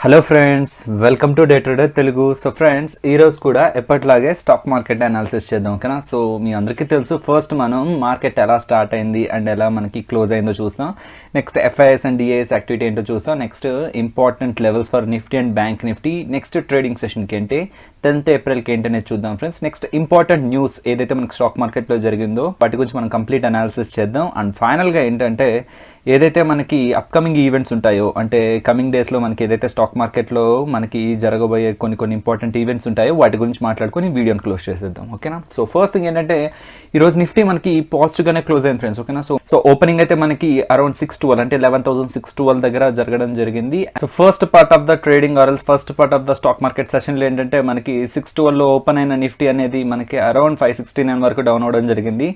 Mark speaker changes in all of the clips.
Speaker 1: Hello friends, welcome to day trader Telugu. So friends, ఈరోజు కూడా ఎప్పటిలాగే స్టాక్ మార్కెట్ అనాలిసిస్ చేద్దాం, ఓకేనా. సో మీ అందరికీ తెలుసు, ఫస్ట్ మనం మార్కెట్ ఎలా స్టార్ట్ అయింది అండ్ ఎలా మనకి క్లోజ్ అయిందో చూస్తాం. Next FIs and DIs activity ఏంటో చూస్తాం. Next important levels for Nifty and bank Nifty. Next trading సెషన్కి ఏంటి, 10th ఏప్రిల్కి ఏంటనేది చూద్దాం ఫ్రెండ్స్. నెక్స్ట్ ఇంపార్టెంట్ న్యూస్ ఏదైతే మనకి స్టాక్ మార్కెట్లో జరిగిందో వాటి గురించి మనం కంప్లీట్ అనాలిసిస్ చేద్దాం. అండ్ ఫైనల్గా ఏంటంటే ఏదైతే మనకి అప్కమింగ్ ఈవెంట్స్ ఉంటాయో, అంటే కమింగ్ డేస్లో మనకి ఏదైతే స్టాక్ మార్కెట్లో మనకి జరగబోయే కొన్ని ఇంపార్టెంట్ ఈవెంట్స్ ఉంటాయో వాటి గురించి మాట్లాడుకొని వీడియోని క్లోజ్ చేసేద్దాం, ఓకేనా. సో ఫస్ట్ థింగ్ ఏంటంటే ఈరోజు నిఫ్టీ మనకి పాజిటివ్గానే క్లోజ్ అయింది ఫ్రెండ్స్, ఓకేనా. సో ఓపెనింగ్ అయితే మనకి అరౌండ్ 612 అంటే 11,612 దగ్గర జరగడం జరిగింది. So first part of the trading ఆర్ఎల్స్ first part of the stock market సెషన్లో ఏంటంటే మనకి 612లో ఓపెన్ అయిన నిఫ్టీ అనేది మనకి అరౌండ్ 569 వరకు డౌన్ అవడం జరిగింది.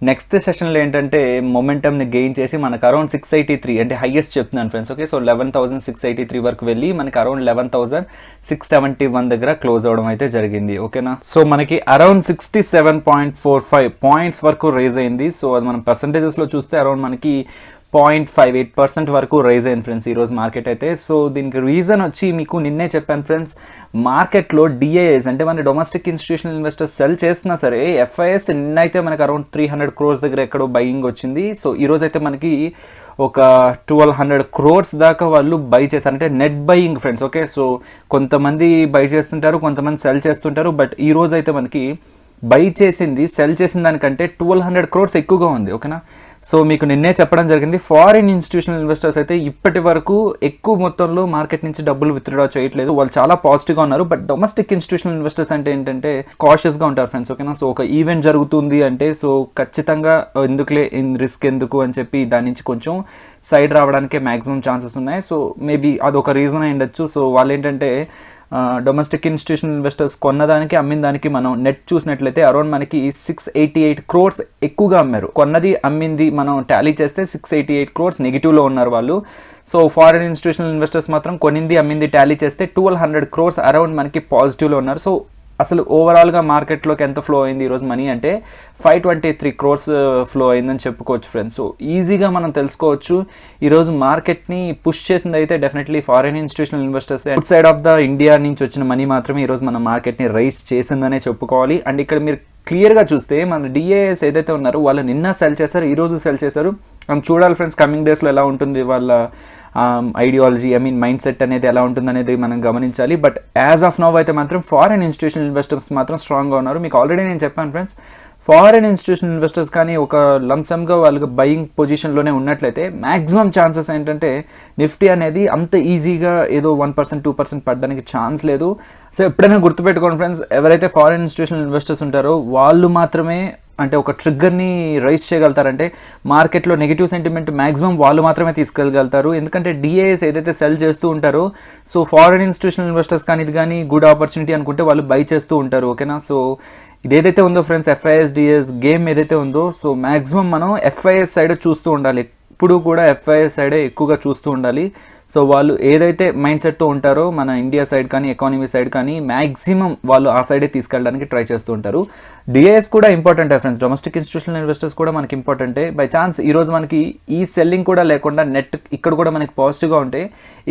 Speaker 1: నెక్స్ట్ సెషన్లో ఏంటంటే మొమెంటమ్ని గెయిన్ చేసి మనకు అరౌండ్ 683 అంటే హైయెస్ట్ చెప్తున్నాను ఫ్రెండ్స్, ఓకే. సో 11,683 వరకు వెళ్ళి మనకి అరౌండ్ 11,671 దగ్గర క్లోజ్ అవడం అయితే జరిగింది, ఓకేనా. సో మనకి అరౌండ్ 67.45 పాయింట్స్ వరకు రేజ్ అయింది. సో అది మనం పర్సంటేజెస్లో చూస్తే అరౌండ్ మనకి 0.58% వరకు రైజ్ అయింది ఫ్రెండ్స్ ఈరోజు మార్కెట్ అయితే. సో దీనికి రీజన్ వచ్చి మీకు నిన్నే చెప్పాను ఫ్రెండ్స్, మార్కెట్లో డిఐఎస్ అంటే మన డొమెస్టిక్ ఇన్స్టిట్యూషనల్ ఇన్వెస్టర్స్ సెల్ చేసినా సరే ఎఫ్ఐఎస్ నిన్నైతే మనకి అరౌండ్ 300 crores దగ్గర ఎక్కడో బయింగ్ వచ్చింది. సో ఈరోజు అయితే మనకి ఒక 1,200 crores దాకా వాళ్ళు బై చేస్తారు, అంటే net buying friends, okay. So కొంతమంది బై చేస్తుంటారు, కొంతమంది సెల్ చేస్తుంటారు. బట్ ఈ రోజు అయితే మనకి బై చేసింది సెల్ చేసిన దానికంటే 1,200 crores ఎక్కువగా ఉంది, ఓకేనా. సో మీకు నిన్నే చెప్పడం జరిగింది, ఫారిన్ ఇన్స్టిట్యూషనల్ ఇన్వెస్టర్స్ అయితే ఇప్పటి వరకు ఎక్కువ మొత్తంలో మార్కెట్ నుంచి డబ్బులు విత్డ్రా చేయట్లేదు, వాళ్ళు చాలా పాజిటివ్గా ఉన్నారు. బట్ డొమెస్టిక్ ఇన్స్టిట్యూషనల్ ఇన్వెస్టర్స్ అంటే ఏంటంటే కాషియస్గా ఉంటారు ఫ్రెండ్స్, ఓకేనా. సో ఒక ఈవెంట్ జరుగుతుంది అంటే సో ఖచ్చితంగా ఎందుకులే రిస్క్ ఎందుకు అని చెప్పి దాని నుంచి కొంచెం సైడ్ రావడానికే మ్యాక్సిమం ఛాన్సెస్ ఉన్నాయి. సో మేబీ అదొక రీజన్ అయి ఉండొచ్చు. సో వాళ్ళు ఏంటంటే డొమెస్టిక్ ఇన్స్టిట్యూషనల్ ఇన్వెస్టర్స్ కొన్నదానికి అమ్మిన దానికి మనం నెట్ చూసినట్లయితే అరౌండ్ మనకి 688 crores ఎక్కువగా అమ్మారు. కొన్నది అమ్మింది మనం టాలీ చేస్తే 688 crores నెగిటివ్లో ఉన్నారు వాళ్ళు. సో ఫారిన్ ఇన్స్టిట్యూషనల్ ఇన్వెస్టర్స్ మాత్రం కొనింది అమ్మింది టాలీ చేస్తే 1,200 crores అరౌండ్ మనకి పాజిటివ్లో ఉన్నారు. సో అసలు ఓవరాల్గా మార్కెట్లోకి ఎంత ఫ్లో అయింది ఈరోజు మనీ అంటే 523 crores ఫ్లో అయిందని చెప్పుకోవచ్చు ఫ్రెండ్స్. సో ఈజీగా మనం తెలుసుకోవచ్చు ఈరోజు మార్కెట్ని పుష్ చేసింది అయితే definitely foreign institutional investors out side of the India నుంచి వచ్చిన మనీ మాత్రమే ఈరోజు మన మార్కెట్ని రైజ్ చేసిందనే చెప్పుకోవాలి. అండ్ ఇక్కడ మీరు క్లియర్గా చూస్తే మన డిఏఎస్ ఏదైతే ఉన్నారో వాళ్ళు నిన్న సెల్ చేశారు, ఈరోజు సెల్ చేశారు. మనం చూడాలి ఫ్రెండ్స్ కమింగ్ డేస్లో ఎలా ఉంటుంది వాళ్ళ ఐడియాలజీ, మైండ్ సెట్ అనేది ఎలా ఉంటుంది అనేది మనం గమనించాలి. బట్ యాజ్ ఆఫ్ నౌ అయితే మాత్రం ఫారిన్ ఇన్స్టిట్యూషనల్ ఇన్వెస్టర్స్ మాత్రం స్ట్రాంగ్గా ఉన్నారు. మీకు ఆల్రెడీ నేను చెప్పాను ఫ్రెండ్స్, ఫారిన్ ఇన్స్టిట్యూషనల్ ఇన్వెస్టర్స్ కానీ ఒక లంసమ్గా వాళ్ళకి బయింగ్ పొజిషన్లోనే ఉన్నట్లయితే మ్యాక్సిమం ఛాన్సెస్ ఏంటంటే నిఫ్టీ అనేది అంత ఈజీగా ఏదో 1% 2% పడడానికి ఛాన్స్ లేదు. సో ఎప్పుడైనా గుర్తుపెట్టుకోండి ఫ్రెండ్స్, ఎవరైతే ఫారిన్ ఇన్స్టిట్యూషనల్ ఇన్వెస్టర్స్ ఉంటారో వాళ్ళు మాత్రమే అంటే ఒక ట్రిగ్గర్ని రైజ్ చేయగలుగుతారంటే మార్కెట్లో నెగిటివ్ సెంటిమెంట్ మ్యాక్సిమం వాళ్ళు మాత్రమే తీసుకెళ్ళగలుగుతారు. ఎందుకంటే డిఐఎస్ ఏదైతే సెల్ చేస్తూ ఉంటారో సో ఫారిన్ ఇన్స్టిట్యూషనల్ ఇన్వెస్టర్స్ కానీ ఇది కానీ గుడ్ ఆపర్చునిటీ అనుకుంటే వాళ్ళు బై చేస్తూ ఉంటారు, ఓకేనా. సో ఇదేదైతే ఉందో ఫ్రెండ్స్ ఎఫ్ఐఎస్ డిఎస్ గేమ్ ఏదైతే ఉందో సో మ్యాక్సిమం మనం ఎఫ్ఐఎస్ సైడ్ చూస్తూ ఉండాలి, ఎప్పుడు కూడా ఎఫ్ఐఎస్ సైడే ఎక్కువగా చూస్తూ ఉండాలి. సో వాళ్ళు ఏదైతే మైండ్ సెట్తో ఉంటారో మన ఇండియా సైడ్ కానీ ఎకానమీ సైడ్ కానీ మ్యాక్సిమం వాళ్ళు ఆ సైడే తీసుకెళ్ళడానికి ట్రై చేస్తూ ఉంటారు. డిఐఎస్ కూడా ఇంపార్టెంటే ఫ్రెండ్స్, డొమెస్టిక్ ఇన్స్టిట్యూషనల్ ఇన్వెస్టర్స్ కూడా మనకి ఇంపార్టెంటే. బై ఛాన్స్ ఈరోజు మనకి ఈ సెల్లింగ్ కూడా లేకుండా నెట్ ఇక్కడ కూడా మనకి పాజిటివ్గా ఉంటే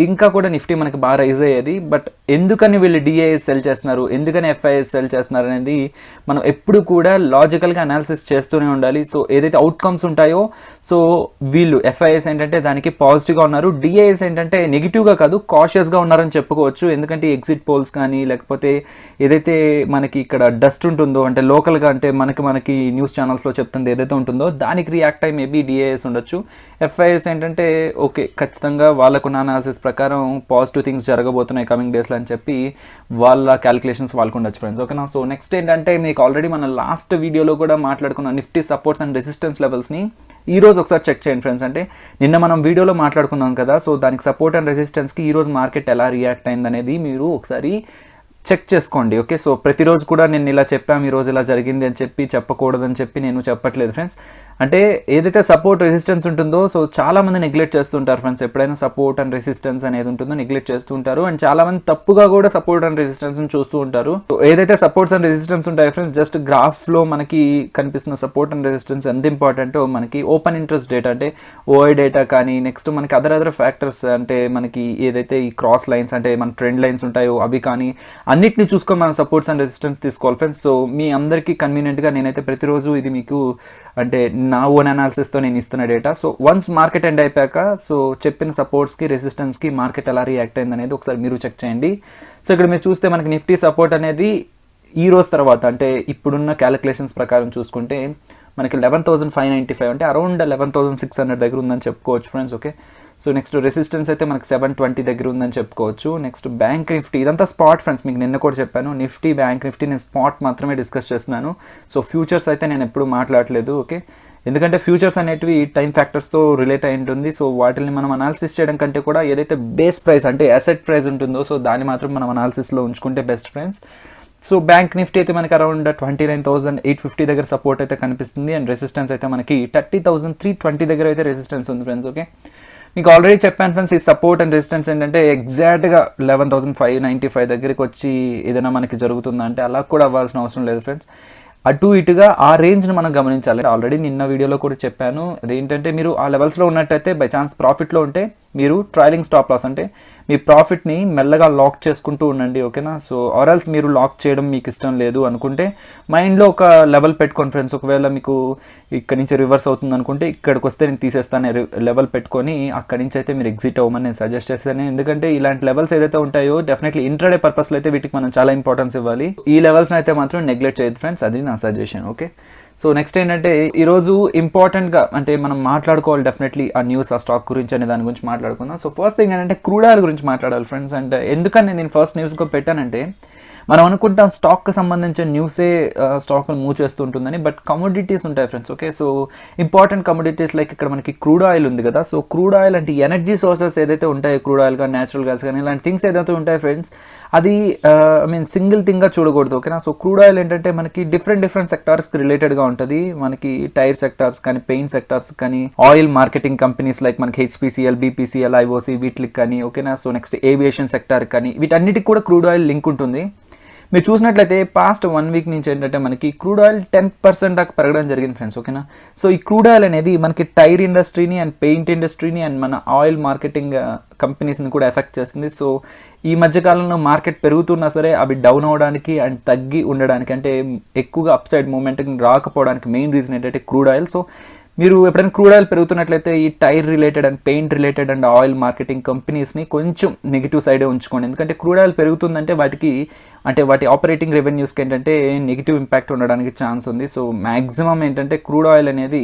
Speaker 1: ఇంకా కూడా నిఫ్టీ మనకి బాగా రైజ్ అయ్యేది. బట్ ఎందుకని వీళ్ళు డిఐఎస్ సెల్ చేస్తున్నారు, ఎందుకని ఎఫ్ఐఎస్ సెల్ చేస్తున్నారు అనేది మనం ఎప్పుడు కూడా లాజికల్గా అనాలిసిస్ చేస్తూనే ఉండాలి. సో ఏదైతే అవుట్కమ్స్ ఉంటాయో సో వీళ్ళు ఎఫ్ఐఎస్ ఏంటంటే దానికి పాజిటివ్గా ఉన్నారు, డిఐఎస్ ఏంటంటే నెగిటివ్గా కాదు కాషియస్గా ఉన్నారని చెప్పుకోవచ్చు. ఎందుకంటే ఎగ్జిట్ పోల్స్ కానీ లేకపోతే ఏదైతే మనకి ఇక్కడ డస్ట్ ఉంటుందో అంటే లోకల్గా అంటే మనకి న్యూస్ ఛానల్స్లో చెప్తుంది ఏదైతే ఉంటుందో దానికి రియాక్ట్ అయ్యి మేబీ డిఐఎస్ ఉండొచ్చు. ఎఫ్ఐఎస్ ఏంటంటే ఓకే ఖచ్చితంగా వాళ్ళకున్న అనాలిసిస్ ప్రకారం పాజిటివ్ థింగ్స్ జరగబోతున్నాయి కమింగ్ డేస్లో అని చెప్పి వాళ్ళ క్యాలిక్యులేషన్స్ వాళ్ళకు ఉండొచ్చు ఫ్రెండ్స్, ఓకేనా. సో నెక్స్ట్ ఏంటంటే మీకు ఆల్రెడీ మన లాస్ట్ వీడియోలో కూడా మాట్లాడుకున్న నిఫ్టీ సపోర్ట్స్ అండ్ రెసిస్టెన్స్ లెవెల్స్ని ఈరోజు ఒకసారి చెక్ చేయండి ఫ్రెండ్స్. అంటే నిన్న మనం వీడియోలో మాట్లాడుకున్నాం కదా, సో దానికి సపోర్ట్ అండ్ రెసిస్టెన్స్కి ఈరోజు మార్కెట్ ఎలా రియాక్ట్ అయింది అనేది మీరు ఒకసారి చెక్ చేసుకోండి, ఓకే. సో ప్రతిరోజు కూడా నేను ఇలా చెప్పాము ఈరోజు ఇలా జరిగింది అని చెప్పి చెప్పకూడదని చెప్పి నేను చెప్పట్లేదు ఫ్రెండ్స్. అంటే ఏదైతే సపోర్ట్ రెసిస్టెన్స్ ఉంటుందో సో చాలామంది నెగ్లెక్ట్ చేస్తుంటారు ఫ్రెండ్స్. ఎప్పుడైనా సపోర్ట్ అండ్ రెసిస్టెన్స్ అనేది ఉంటుందో నెగ్లెక్ట్ చేస్తూ ఉంటారు. అండ్ చాలామంది తప్పుగా కూడా సపోర్ట్ అండ్ రెసిస్టెన్స్ని చూస్తూ ఉంటారు. సో ఏదైతే సపోర్ట్స్ అండ్ రెసిస్టెన్స్ ఉంటాయో ఫ్రెండ్స్, జస్ట్ గ్రాఫ్లో మనకి కనిపిస్తున్న సపోర్ట్ అండ్ రెసిస్టెన్స్ ఎంత ఇంపార్టెంటో మనకి ఓపెన్ ఇంట్రెస్ట్ డేటా అంటే ఓఐ డేటా కానీ నెక్స్ట్ మనకి అదర్ ఫ్యాక్టర్స్ అంటే మనకి ఏదైతే ఈ క్రాస్ లైన్స్ అంటే మన ట్రెండ్ లైన్స్ ఉంటాయో అవి కానీ అన్నిటిని చూసుకొని మనం సపోర్ట్స్ అండ్ రెసిస్టెన్స్ తీసుకోవాలి ఫ్రెండ్స్. సో మీ అందరికీ కన్వీనియంట్గా నేనైతే ప్రతిరోజు ఇది మీకు అంటే నా ఓన్ అనాలిసిస్తో నేను ఇస్తున్న data. So once market end అయిపోయాక సో చెప్పిన సపోర్ట్స్కి రెసిస్టెన్స్కి మార్కెట్ ఎలా రియాక్ట్ అయింది అనేది ఒకసారి మీరు చెక్ చేయండి. సో ఇక్కడ మీరు చూస్తే మనకి నిఫ్టీ సపోర్ట్ అనేది ఈ రోజు తర్వాత అంటే ఇప్పుడున్న క్యాలిక్యులేషన్స్ ప్రకారం చూసుకుంటే మనకి 11,595 అంటే అరౌండ్ 11,600 దగ్గర ఉందని చెప్పుకోవచ్చు friends. Okay, so next resistance అయితే మనకి 720 దగ్గర ఉందని చెప్పుకోవచ్చు. నెక్స్ట్ బ్యాంక్ నిఫ్టీ ఇదంతా స్పాట్ ఫ్రెండ్స్, మీకు నిన్న కూడా చెప్పాను నిఫ్టీ బ్యాంక్ నిఫ్టీ నేను స్పాట్ మాత్రమే డిస్కస్ చేస్తున్నాను. సో ఫ్యూచర్స్ అయితే నేను ఎప్పుడు మాట్లాడలేదు. ఓకే, ఎందుకంటే ఫ్యూచర్స్ అనేటివి టైం ఫ్యాక్టర్స్తో రిలేట్ అయి ఉంటుంది. సో వాటిని మనం అనాలిసిస్ చేయడం కంటే కూడా ఏదైతే బేస్ ప్రైస్ అంటే అసెట్ ప్రైస్ ఉంటుందో సో దాన్ని మాత్రం మనం అనాలిసిస్లో ఉంచుకుంటే best friends. So bank Nifty అయితే మనకి అరౌండ్ 29,850 దగ్గర సపోర్ట్ అయితే కనిపిస్తుంది. అండ్ రెసిస్టెన్స్ అయితే మనకి 30,320 దగ్గర అయితే రెసిస్టెన్స్ ఉంది ఫ్రెండ్స్. ఓకే, మీకు ఆల్రెడీ చెప్పాను ఫ్రెండ్స్, ఈ సపోర్ట్ అండ్ రెసిస్టెన్స్ ఏంటంటే ఎగ్జాక్ట్గా 11,595 దగ్గరికి వచ్చి ఏదైనా మనకి జరుగుతుందా అంటే అలా కూడా అవ్వాల్సిన అవసరం లేదు ఫ్రెండ్స్. అటు ఇటుగా ఆ రేంజ్ని మనం గమనించాలి. ఆల్రెడీ నిన్న వీడియోలో కూడా చెప్పాను, అదేంటంటే మీరు ఆ లెవెల్స్లో ఉన్నట్టయితే బై ఛాన్స్ ప్రాఫిట్లో ఉంటే మీరు ట్రైలింగ్ స్టాప్ లాస్ అంటే మీ ప్రాఫిట్ని మెల్లగా లాక్ చేసుకుంటూ ఉండండి. ఓకేనా, సో ఆర్ఎల్స్ మీరు లాక్ చేయడం మీకు ఇష్టం లేదు అనుకుంటే మైండ్లో ఒక లెవెల్ పెట్టుకోండి ఫ్రెండ్స్. ఒకవేళ మీకు ఇక్కడ నుంచి రివర్స్ అవుతుంది అనుకుంటే ఇక్కడికి వస్తే నేను తీసేస్తాను లెవెల్ పెట్టుకొని అక్కడి నుంచి అయితే మీరు ఎగ్జిట్ అవ్వమని నేను సజెస్ట్ చేస్తాను. ఎందుకంటే ఇలాంటి లెవెల్స్ ఏదైతే ఉంటాయో డెఫినెట్లీ ఇంట్రాడే పర్పస్లో అయితే వీటికి మనం చాలా ఇంపార్టెన్స్ ఇవ్వాలి. ఈ లెవెల్స్ని అయితే మాత్రం నెగ్లెక్ట్ చేయదు ఫ్రెండ్స్, అది నా సజెషన్. ఓకే, సో నెక్స్ట్ ఏంటంటే ఈరోజు ఇంపార్టెంట్గా అంటే మనం మాట్లాడుకోవాలి డెఫినెట్లీ ఆ న్యూస్ ఆ స్టాక్ గురించి అనే దాని గురించి మాట్లాడుకుందాం. సో ఫస్ట్ థింగ్ ఏంటంటే క్రూడ్ ఆయిల్ గురించి మాట్లాడాలి ఫ్రెండ్స్. అండ్ ఎందుకని నేను ఫస్ట్ న్యూస్గా పెట్టానంటే మనం అనుకుంటాం స్టాక్కి సంబంధించిన న్యూసే స్టాక్ని మూవ్ చేస్తుంటుందని, బట్ కమోడిటీస్ ఉంటాయి friends. Okay, so important commodities like ఇక్కడ మనకి క్రూడ్ ఆయిల్ ఉంది కదా. సో క్రూడ్ ఆయిల్ అంటే ఎనర్జీ సోర్సెస్ ఏదైతే ఉంటాయో క్రూడ్ ఆయిల్ కానీ న్యాచురల్ గ్యాస్ కానీ ఇలాంటి థింగ్స్ ఏదైతే ఉంటాయి ఫ్రెండ్స్, అది ఐ మీన్ సింగిల్ థింగ్గా చూడకూడదు. ఓకేనా, సో క్రూడ్ ఆయిల్ ఏంటంటే మనకి డిఫరెంట్ సెక్టార్స్కి రిలేటెడ్గా ఉంటుంది. మనకి టైర్ సెక్టార్స్ కానీ పెయింట్ సెక్టార్స్ కానీ ఆయిల్ మార్కెటింగ్ కంపెనీస్ లైక్ మనకి హెచ్పిసిఎల్ బీపీసీఎల్ ఐఓసి వీటికి కానీ ఓకేనా. సో నెక్స్ట్ ఏవియేషన్ సెక్టార్ కానీ వీటన్నిటికి కూడా క్రూడ్ ఆయిల్ లింక్ ఉంటుంది. మీరు చూసినట్లయితే పాస్ట్ 1 వీక్ నుంచి ఏంటంటే మనకి క్రూడ్ ఆయిల్ 10% దాకా పెరగడం జరిగింది ఫ్రెండ్స్. ఓకేనా, సో ఈ క్రూడ్ ఆయిల్ అనేది మనకి టైర్ ఇండస్ట్రీని అండ్ పెయింట్ ఇండస్ట్రీని అండ్ మన ఆయిల్ మార్కెటింగ్ కంపెనీస్ని కూడా ఎఫెక్ట్ చేస్తుంది. సో ఈ మధ్యకాలంలో మార్కెట్ పెరుగుతున్నా సరే అవి డౌన్ అవ్వడానికి అండ్ తగ్గి ఉండడానికి అంటే ఎక్కువగా అప్ సైడ్ మూమెంట్ రాకపోవడానికి మెయిన్ రీజన్ ఏంటంటే క్రూడ్ ఆయిల్. సో మీరు ఎప్పుడైనా క్రూడ్ ఆయిల్ పెరుగుతున్నట్లయితే ఈ tyre related and paint related and oil marketing కంపెనీస్ని కొంచెం నెగిటివ్ సైడే ఉంచుకోండి. ఎందుకంటే క్రూడ్ ఆయిల్ పెరుగుతుందంటే వాటికి అంటే వాటి ఆపరేటింగ్ రెవెన్యూస్కి ఏంటంటే నెగిటివ్ ఇంపాక్ట్ ఉండడానికి ఛాన్స్ ఉంది. సో మ్యాక్సిమం ఏంటంటే క్రూడ్ ఆయిల్ అనేది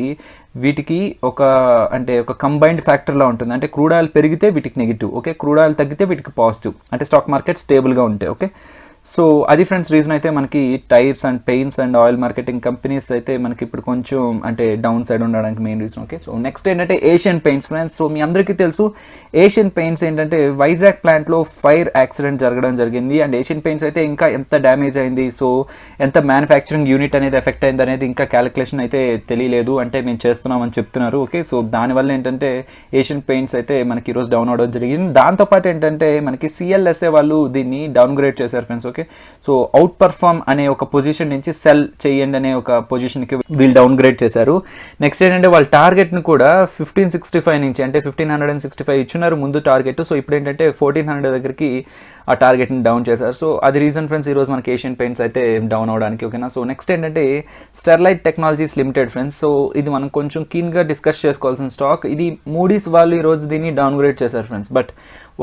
Speaker 1: వీటికి ఒక కంబైన్డ్ ఫ్యాక్టర్లా ఉంటుంది. అంటే క్రూడ్ ఆయిల్ పెరిగితే వీటికి నెగిటివ్, ఓకే, క్రూడ్ ఆయిల్ తగ్గితే వీటికి పాజిటివ్, అంటే స్టాక్ మార్కెట్ స్టేబుల్గా ఉంటాయి. ఓకే, సో అది ఫ్రెండ్స్ రీజన్ అయితే మనకి tyres and paints and oil marketing companies అయితే మనకి ఇప్పుడు కొంచెం అంటే డౌన్ సైడ్ ఉండడానికి main reason. Okay, so next ఏంటంటే ఏషియన్ పెయింట్స్ ఫ్రెండ్స్. సో మీ అందరికీ తెలుసు ఏషియన్ పెయింట్స్ ఏంటంటే వైజాగ్ ప్లాంట్లో ఫైర్ యాక్సిడెంట్ జరగడం జరిగింది. అండ్ ఏషియన్ పెయింట్స్ అయితే ఇంకా ఎంత డ్యామేజ్ అయింది, సో ఎంత మ్యానుఫ్యాక్చరింగ్ యూనిట్ అనేది ఎఫెక్ట్ అయింది అనేది ఇంకా క్యాలిక్యులేషన్ అయితే తెలియలేదు. అంటే మేము చేస్తున్నామని చెప్తున్నారు. ఓకే, సో దానివల్ల ఏంటంటే ఏషియన్ పెయింట్స్ అయితే మనకి ఈరోజు డౌన్ అవడం జరిగింది. దాంతోపాటు ఏంటంటే మనకి సిఎల్ఎస్ఏ వాళ్ళు దీన్ని డౌన్ గ్రేడ్ చేశారు friends. Okay, so out perform అనే ఒక పొజిషన్ నుంచి సెల్ చేయండి అనే ఒక పొజిషన్కి వీళ్ళు డౌన్ గ్రేడ్ చేశారు. నెక్స్ట్ ఏంటంటే వాళ్ళ టార్గెట్ని కూడా 1565 నుంచి అంటే 1565 ఇచ్చున్నారు ముందు టార్గెట్. సో ఇప్పుడు ఏంటంటే 1400 దగ్గరికి ఆ టార్గెట్ని డౌన్ చేశారు. సో అది రీజన్ ఫ్రెండ్స్ ఈరోజు మనకి ఏషియన్ పెయింట్స్ అయితే డౌన్ అవడానికి. ఓకేనా, సో నెక్స్ట్ ఏంటంటే Sterlite Technologies limited friends. So ఇది మనం కొంచెం కీన్గా డిస్కస్ చేసుకోవాల్సిన స్టాక్. ఇది మూడీస్ వాళ్ళు ఈరోజు దీన్ని డౌన్ గ్రేడ్ చేశారు ఫ్రెండ్స్. బట్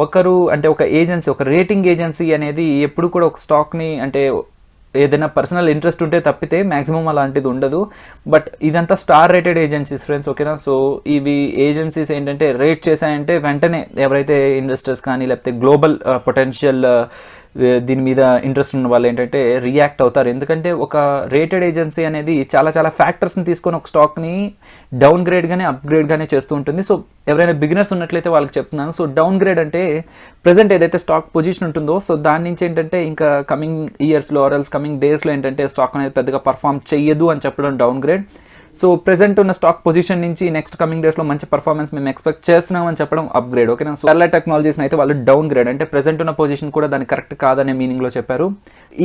Speaker 1: ఒక ఏజెన్సీ ఒక రేటింగ్ ఏజెన్సీ అనేది ఎప్పుడు కూడా ఒక స్టాక్ని అంటే ఏదైనా పర్సనల్ ఇంట్రెస్ట్ ఉంటే తప్పితే మ్యాక్సిమం అలాంటిది ఉండదు. బట్ ఇదంతా స్టార్ రేటెడ్ ఏజెన్సీస్ ఫ్రెండ్స్. ఓకేనా, సో ఇవి ఏజెన్సీస్ ఏంటంటే రేట్ చేశాయంటే వెంటనే ఎవరైతే ఇన్వెస్టర్స్ కానీ లేకపోతే గ్లోబల్ పొటెన్షియల్ దీని మీద ఇంట్రెస్ట్ ఉన్న వాళ్ళు ఏంటంటే రియాక్ట్ అవుతారు. ఎందుకంటే ఒక రేటెడ్ ఏజెన్సీ అనేది చాలా ఫ్యాక్టర్స్ని తీసుకొని ఒక స్టాక్ని డౌన్ గ్రేడ్ కానీ అప్గ్రేడ్ కానీ చేస్తూ ఉంటుంది. సో ఎవరైనా బిగినర్స్ ఉన్నట్లయితే వాళ్ళకి చెప్తున్నాను. సో డౌన్ గ్రేడ్ అంటే ప్రెజెంట్ ఏదైతే స్టాక్ పొజిషన్ ఉంటుందో సో దాని నుంచి ఏంటంటే ఇంకా కమింగ్ ఇయర్స్లో ఆర్ఎల్స్ కమింగ్ డేస్లో ఏంటంటే స్టాక్ అనేది పెద్దగా పర్ఫామ్ చెయ్యదు అని చెప్పడం డౌన్ గ్రేడ్. సో ప్రెజెంట్ ఉన్న స్టాక్ పొజిషన్ నుంచి నెక్స్ట్ కమింగ్ డేస్లో మంచి పర్ఫార్మెన్స్ మేము ఎక్స్పెక్ట్ చేస్తున్నామని చెప్పడం అప్గ్రేడ్. ఓకేనా. సో స్టెర్లైట్ టెక్నాలజీస్ని అయితే వాళ్ళు డౌన్ గ్రేడ్, అంటే ప్రెజెంట్ ఉన్న పొజిషన్ కూడా దానికి కరెక్ట్ కాదనే మీనింగ్లో చెప్పారు.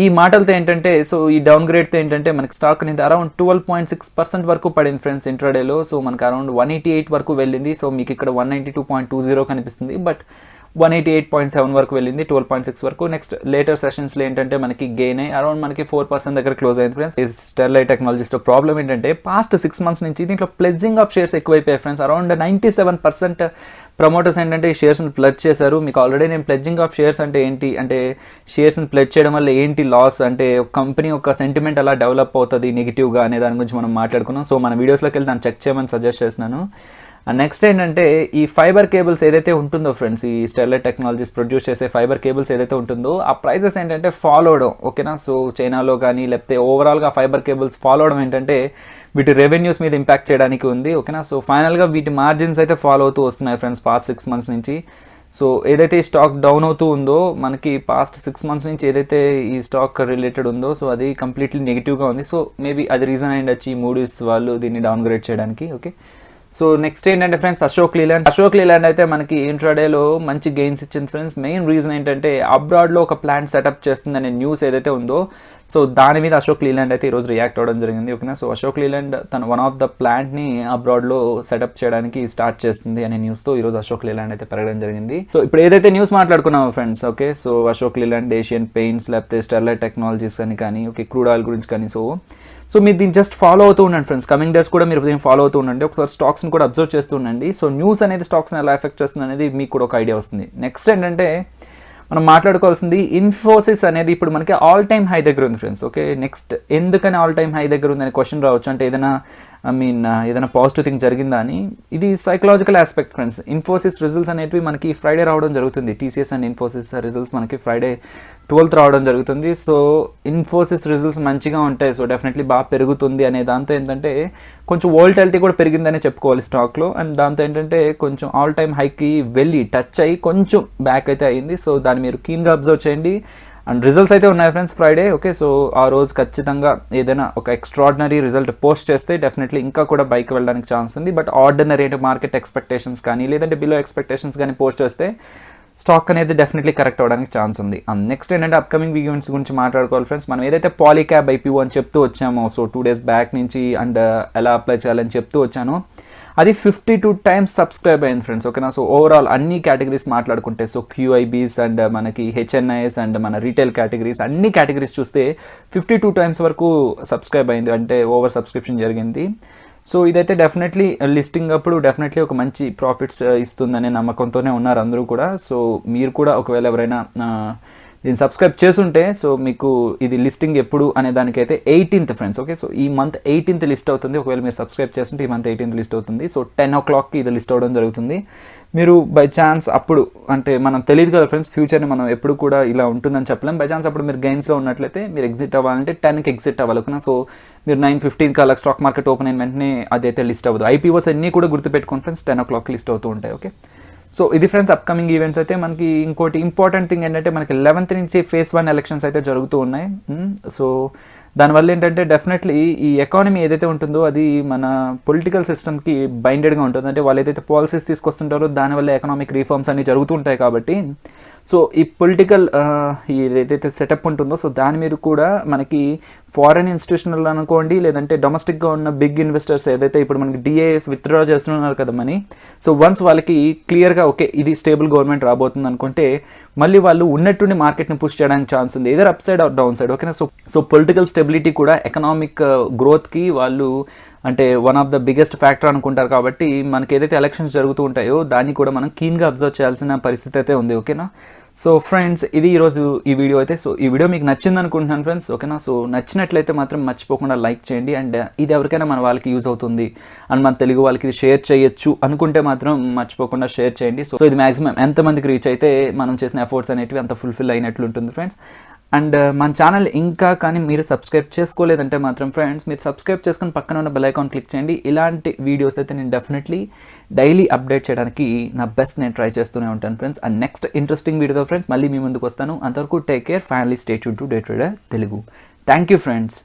Speaker 1: ఈ మాటలతో ఏంటంటే, సో ఈ డౌన్ గ్రేడ్తో ఏంటంటే మనకి స్టాక్ అనేది అరౌండ్ 12.6% వరకు పడింది ఫ్రెండ్స్ ఇంట్రాడేలో. సో మనకు అరౌండ్ 188 వరకు వెళ్ళింది. సో మీకు ఇక్కడ 192.20 కనిపిస్తుంది, బట్ 188.7 వరకు వెళ్ళింది, 12.6 వరకు. నెక్స్ట్ లేటర్ సెషన్స్లో ఏంటంటే మనకి గెయిన్ అయ్యి అరౌండ్ మనకి 4% దగ్గర క్లోజ్ అయింది ఫ్రెండ్స్. ఈ స్టెర్లైట్ టెక్నాలజీస్లో ప్రాబ్లం ఏంటంటే పాస్ట్ 6 months నుంచి దీంట్లో ప్లెడ్జింగ్ ఆఫ్ షేర్స్ ఎక్కువైపోయాయి ఫ్రెండ్స్. అరౌండ్ 97% ప్రమోటర్స్ ఏంటంటే ఈ షేర్స్ని ప్లెడ్జ్ చేశారు. మీకు ఆల్రెడీ నేను ప్లెడ్జింగ్ ఆఫ్ షేర్స్ అంటే ఏంటి, అంటే షేర్స్ని ప్లెడ్జ్ చేయడం వల్ల ఏంటి లాస్, అంటే కంపెనీ యొక్క సెంటిమెంట్ ఎలా డెవలప్ అవుతుంది నెగిటివ్గా అనే దాని గురించి మనం మాట్లాడుకున్నాం. సో మన వీడియోస్లోకి వెళ్ళి దాన్ని చెక్ చేయమని సజెస్ట్ చేస్తున్నాను. అండ్ నెక్స్ట్ ఏంటంటే ఈ ఫైబర్ కేబుల్స్ ఏదైతే ఉంటుందో ఫ్రెండ్స్, ఈ స్టెర్లైట్ టెక్నాలజీస్ ప్రొడ్యూస్ చేసే ఫైబర్ కేబుల్స్ ఏదైతే ఉంటుందో ఆ ప్రైజెస్ ఏంటంటే ఫాలో అవడం. ఓకేనా. సో చైనాలో కానీ లేకపోతే ఓవరాల్గా ఫైబర్ కేబుల్స్ ఫాలో అవడం ఏంటంటే వీటి రెవెన్యూస్ మీద ఇంపాక్ట్ చేయడానికి ఉంది. ఓకేనా. సో ఫైనల్గా వీటి మార్జిన్స్ అయితే ఫాలో అవుతూ వస్తున్నాయి ఫ్రెండ్స్ పాస్ట్ 6 months నుంచి. సో ఏదైతే ఈ స్టాక్ డౌన్ అవుతూ ఉందో మనకి పాస్ట్ 6 months నుంచి ఏదైతే ఈ స్టాక్ రిలేటెడ్ ఉందో సో అది కంప్లీట్లీ నెగిటివ్గా ఉంది. సో మేబీ అది రీజన్ అయ్యి వచ్చి మూడీస్ వాళ్ళు దీన్ని డౌన్ గ్రేడ్ చేయడానికి. ఓకే. సో నెక్స్ట్ ఏంటంటే ఫ్రెండ్స్ అశోక్ లీలాండ్ అయితే మనకి ఇంట్రాడేలో మంచి గెయిన్స్ ఇచ్చింది ఫ్రెండ్స్. మెయిన్ రీజన్ ఏంటంటే అబ్రాడ్లో ఒక ప్లాంట్ సెటప్ చేస్తుందనే న్యూస్ ఏదైతే ఉందో సో దాని మీద అశోక్ లీలాండ్ అయితే ఈరోజు రియాక్ట్ అవ్వడం జరిగింది. ఓకేనా. సో అశోక్ లీలాండ్ తన వన్ ఆఫ్ ద ప్లాంట్ని అబ్రాడ్లో సెటప్ చేయడానికి స్టార్ట్ చేస్తుంది అనే న్యూస్తో ఈరోజు అశోక్ లీలాండ్ అయితే పెరగడం జరిగింది. సో ఇప్పుడు ఏదైతే న్యూస్ మాట్లాడుకున్నామో friends, okay, so Ashok Leyland, Asian Paints, లేకపోతే స్టెర్లైట్ టెక్నాలజీస్ అని కానీ, ఓకే, క్రూడ్ ఆయిల్ గురించి కానీ, సో మీరు దీన్ని జస్ట్ ఫాలో అవుతూ ఉండండి ఫ్రెండ్స్. కమింగ్ డేస్ కూడా మీరు దీన్ని ఫాలో అవుతూ ఉండండి. ఒకసారి స్టాక్స్ని కూడా అబ్జర్వ్ చేస్తూ ఉండండి. సో న్యూస్ అనేది స్టాక్స్ని ఎలా ఎఫెక్ట్ చేస్తుంది అనేది మీకు కూడా ఒక ఐడియా వస్తుంది. నెక్స్ట్ ఏంటంటే మనం మాట్లాడుకోవాల్సింది ఇన్ఫోసిస్ అనేది ఇప్పుడు మనకి ఆల్ టైమ్ హై దగ్గర ఉంది ఫ్రెండ్స్. ఓకే. నెక్స్ట్ ఎందుకని ఆల్ టైమ్ హై దగ్గర ఉంది అనే క్వశ్చన్ రావచ్చు. అంటే ఏదైనా పాజిటివ్ థింగ్ జరిగిందా అని. ఇది psychological aspect friends. Infosys results అనేవి మనకి ఫ్రైడే రావడం జరుగుతుంది. టీసీఎస్ అండ్ ఇన్ఫోసిస్ రిజల్ట్స్ మనకి ఫ్రైడే 12th రావడం జరుగుతుంది. సో ఇన్ఫోసిస్ రిజల్ట్స్ మంచిగా ఉంటాయి, సో డెఫినెట్లీ బాగా పెరుగుతుంది అనే దాంతో ఏంటంటే కొంచెం వోల్టాలిటీ కూడా పెరిగిందనే చెప్పుకోవాలి స్టాక్లో. అండ్ దాంతో ఏంటంటే కొంచెం ఆల్ టైమ్ హైకి వెళ్ళి టచ్ అయ్యి కొంచెం బ్యాక్ అయితే అయ్యింది. సో దాన్ని మీరు కీన్గా అబ్జర్వ్ చేయండి. అండ్ రిజల్ట్స్ అయితే ఉన్నాయి ఫ్రెండ్స్ ఫ్రైడే. ఓకే. సో ఆ రోజు ఖచ్చితంగా ఏదైనా ఒక ఎక్స్ట్రాడినరీ రిజల్ట్ పోస్ట్ చేస్తే డెఫినెట్లీ ఇంకా కూడా బైక్ వెళ్ళడానికి ఛాన్స్ ఉంది. బట్ ఆర్డినరీ అంటే మార్కెట్ ఎక్స్పెక్టేషన్స్ కానీ లేదంటే బిలో ఎక్స్పెక్టేషన్స్ కానీ పోస్ట్ చేస్తే స్టాక్ అనేది డెఫినెట్లీ కరెక్ట్ అవ్వడానికి ఛాన్స్ ఉంది. అండ్ నెక్స్ట్ ఏంటంటే అప్కమింగ్ ఈవెంట్స్ గురించి మాట్లాడుకోవాలి ఫ్రెండ్స్. మనం ఏదైతే పాలీక్యాబ్ ఐపీఓ అని చెప్తూ వచ్చామో సో 2 days బ్యాక్ నుంచి అండ్ ఎలా అప్లై చేయాలని చెప్తూ వచ్చానో అది 52 times సబ్స్క్రైబ్ అయింది ఫ్రెండ్స్. ఓకేనా. సో ఓవరాల్ అన్ని కేటగిరీస్ మాట్లాడుకుంటే సో క్యూఐబీస్ అండ్ మనకి హెచ్ఎన్ఐఎస్ అండ్ మన రీటైల్ కేటగిరీస్ అన్ని కేటగిరీస్ చూస్తే 52 times వరకు సబ్స్క్రైబ్ అయింది, అంటే ఓవర్ సబ్స్క్రిప్షన్ జరిగింది. సో ఇదైతే డెఫినెట్లీ లిస్టింగ్ అప్పుడు డెఫినెట్లీ ఒక మంచి ప్రాఫిట్స్ ఇస్తుందనే నమ్మకంతోనే ఉన్నారు అందరూ కూడా. సో మీరు కూడా ఒకవేళ ఎవరైనా దీన్ని సబ్స్క్రైబ్ చేసుంటే సో మీకు ఇది లిస్టింగ్ ఎప్పుడు అనే దానికైతే 18th ఫ్రెండ్స్. ఓకే. సో ఈ మంత్ 18th లిస్ట్ అవుతుంది. ఒకవేళ మీరు సబ్స్క్రైబ్ చేస్తుంటే ఈ మంత్ 18th లిస్ట్ అవుతుంది. సో 10 o'clockకి ఇది లిస్ట్ అవ్వడం జరుగుతుంది. మీరు బై ఛాన్స్ అప్పుడు, అంటే మనం తెలియదు కదా ఫ్రెండ్స్, ఫ్యూచర్ని మనం ఎప్పుడు కూడా ఇలా ఉంటుందని చెప్పలేం. బై ఛాన్స్ అప్పుడు మీరు గెయిన్స్లో ఉన్నట్లయితే మీరు ఎగ్జిట్ అవ్వాలంటే 10కి ఎగ్జిట్ అవ్వాలి. సో మీరు 9:15 అలా స్టాక్ మార్కెట్ ఓపెన్ అయిన వెంటనే అదైతే లిస్ట్ అవ్వదు. ఐపీఓస్ అన్నీ కూడా గుర్తుపెట్టుకోండి ఫ్రెండ్స్, 10 o'clockకి లిస్ట్ అవుతూ ఉంటాయి. ఓకే. సో ఇది ఫ్రెండ్స్ అప్కమింగ్ ఈవెంట్స్ అయితే మనకి. ఇంకోటి ఇంపార్టెంట్ థింగ్ ఏంటంటే మనకి 11th నుంచి phase 1 ఎలక్షన్స్ అయితే జరుగుతూ ఉన్నాయి. సో దానివల్ల ఏంటంటే డెఫినెట్లీ ఈ ఎకానమీ ఏదైతే ఉంటుందో అది మన పొలిటికల్ సిస్టమ్కి బైండెడ్గా ఉంటుంది. అంటే వాళ్ళు ఏదైతే పాలసీస్ తీసుకొస్తుంటారో దానివల్ల ఎకనామిక్ రీఫార్మ్స్ అన్ని జరుగుతూ ఉంటాయి కాబట్టి సో ఈ పొలిటికల్ ఏదైతే సెటప్ ఉంటుందో సో దాని మీద కూడా మనకి ఫారెన్ ఇన్స్టిట్యూషనల్ అనుకోండి లేదంటే డొమెస్టిక్గా ఉన్న బిగ్ ఇన్వెస్టర్స్ ఏదైతే ఇప్పుడు మనకి డిఏఎస్ విత్డ్రా చేస్తున్నారు కదా మనీ, సో వన్స్ వాళ్ళకి క్లియర్గా ఓకే ఇది స్టేబుల్ గవర్నమెంట్ రాబోతుంది అనుకుంటే మళ్ళీ వాళ్ళు ఉన్నట్టుండి మార్కెట్ని పుష్ చేయడానికి ఛాన్స్ ఉంది, either upside or downside. ఓకేనా. సో పొలిటికల్ స్టెబిలిటీ కూడా ఎకనామిక్ గ్రోత్కి వాళ్ళు అంటే one of the biggest factor అనుకుంటారు. కాబట్టి మనకి ఏదైతే ఎలక్షన్స్ జరుగుతూ ఉంటాయో దాన్ని కూడా మనం కీన్గా అబ్జర్వ్ చేయాల్సిన పరిస్థితి అయితే ఉంది. ఓకేనా. సో ఫ్రెండ్స్ ఇది ఈరోజు ఈ వీడియో అయితే. సో ఈ వీడియో మీకు నచ్చింది అనుకుంటున్నాను ఫ్రెండ్స్. ఓకేనా. సో నచ్చినట్లయితే మాత్రం మర్చిపోకుండా లైక్ చేయండి. అండ్ ఇది ఎవరికైనా మన వాళ్ళకి యూజ్ అవుతుంది అండ్ మన తెలుగు వాళ్ళకి ఇది షేర్ చేయొచ్చు అనుకుంటే మాత్రం మర్చిపోకుండా షేర్ చేయండి. సో ఇది మ్యాక్సిమం ఎంతమందికి రీచ్ అయితే మనం చేసిన ఎఫర్ట్స్ అనేటివి అంత ఫుల్ఫిల్ అయినట్లు ఉంటుంది ఫ్రెండ్స్. అండ్ మన ఛానల్ ఇంకా కానీ మీరు సబ్స్క్రైబ్ చేసుకోలేదంటే మాత్రం ఫ్రెండ్స్ మీరు సబ్స్క్రైబ్ చేసుకుని పక్కన ఉన్న బెల్ ఐకాన్ క్లిక్ చేయండి. ఇలాంటి వీడియోస్ అయితే నేను డెఫినెట్లీ డైలీ అప్డేట్ చేయడానికి నా బెస్ట్ నేను ట్రై చేస్తూనే ఉంటాను ఫ్రెండ్స్. అండ్ నెక్స్ట్ ఇంట్రెస్టింగ్ వీడియోతో ఫ్రెండ్స్ మళ్ళీ మీ ముందుకు వస్తాను. అంతవరకు take care, finally stay tune to day trader Telugu. Thank you friends.